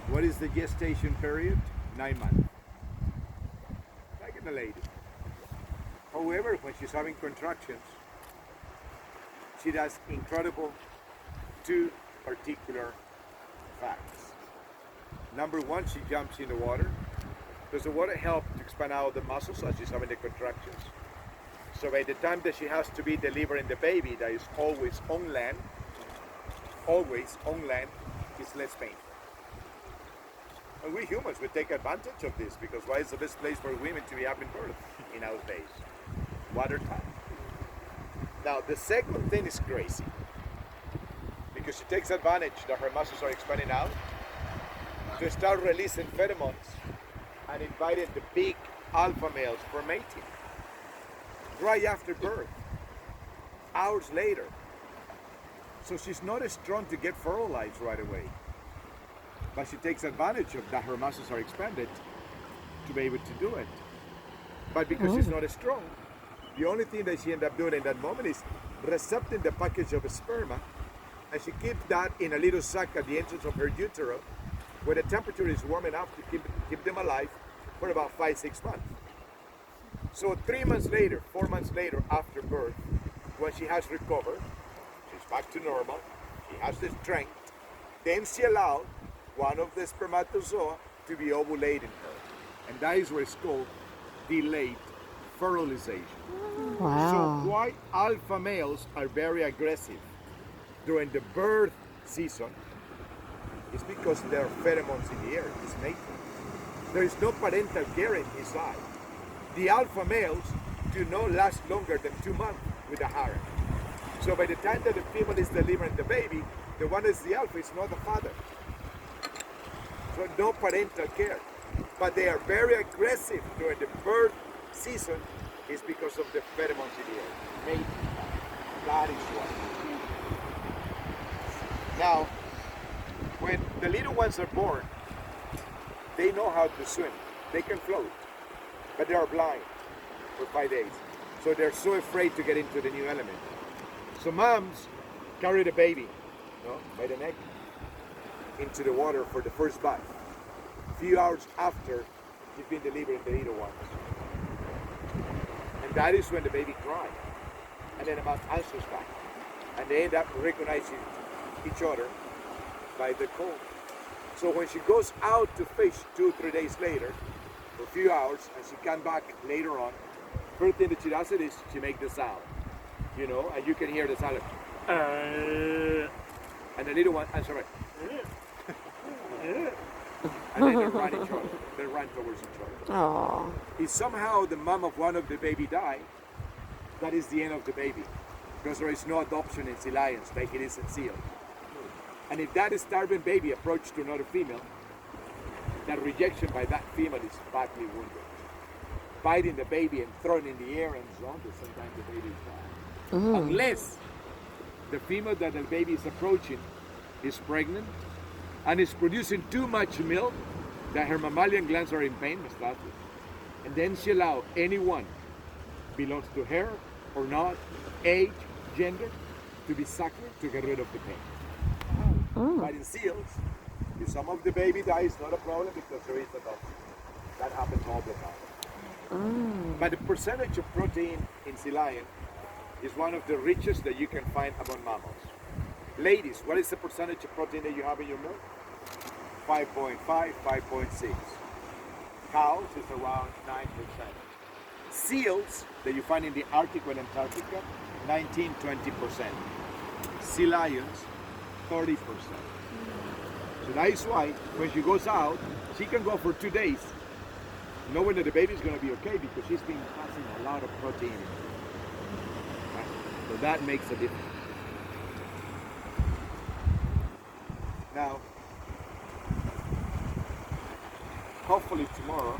What is the gestation period? 9 months. Like in a lady. However, when she's having contractions, she does incredible two particular facts. Number one, she jumps in the water because the water helps to expand out the muscles as she's having the contractions. So by the time that she has to be delivering the baby that is always on land, it's less painful. And we humans, we take advantage of this because why is the best place for women to be having birth in our days? Water time. Now the second thing is crazy because she takes advantage that her muscles are expanding out to start releasing pheromones and inviting the big alpha males for mating. Right after birth, hours later. So she's not as strong to get fertilized right away. But she takes advantage of that her muscles are expanded to be able to do it. But because she's not as strong, the only thing that she ends up doing in that moment is recepting the package of sperma, and she keeps that in a little sac at the entrance of her utero, where the temperature is warm enough to keep them alive for about 5-6 months. So 3 months later, 4 months later after birth, when she has recovered, she's back to normal, she has the strength, then she allows one of the spermatozoa to be ovulating her. And that is what is called delayed fertilization. Wow. So why alpha males are very aggressive during the birth season is because there are pheromones in the air, it's mating. There is no parental care inside. The alpha males do not last longer than 2 months with a harem. So by the time that the female is delivering the baby, the one that's the alpha is not the father. So no parental care. But they are very aggressive during the birth season is because of the pheromones in the air. Mating. That is why. Now, when the little ones are born, they know how to swim. They can float, but they are blind for 5 days. So they're so afraid to get into the new element. So moms carry the baby, by the neck into the water for the first bath. A few hours after she's been delivering the little ones. And that is when the baby cries. And then the mom answers back. And they end up recognizing each other by the call. So when she goes out to fish 2-3 days later, for a few hours, and she comes back later on, first thing that she does is she makes the sound, and you can hear the sound, and the little one answers like, and then they run each other. They run towards each other. Oh. If somehow the mom of one of the baby die, that is the end of the baby, because there is no adoption in sea lions like it is in seals. And if that starving baby approached to another female, that rejection by that female is badly wounded. Biting the baby and throwing in the air and so on, but sometimes the baby dies. Unless the female that the baby is approaching is pregnant and is producing too much milk that her mammalian glands are in pain, and then she allows anyone, belongs to her or not, age, gender, to be suckled to get rid of the pain. But in seals, if some of the baby dies, not a problem because there is adoption. That happens all the time. But the percentage of protein in sea lion is one of the richest that you can find among mammals. Ladies, what is the percentage of protein that you have in your milk? 5.5, 5.6. Cows is around 9%. Seals that you find in the Arctic and Antarctica, 19-20%. Sea lions, 30%. So that is why when she goes out, she can go for 2 days, knowing that the baby is going to be okay because she's been passing a lot of protein. Right? So that makes a difference. Now, hopefully tomorrow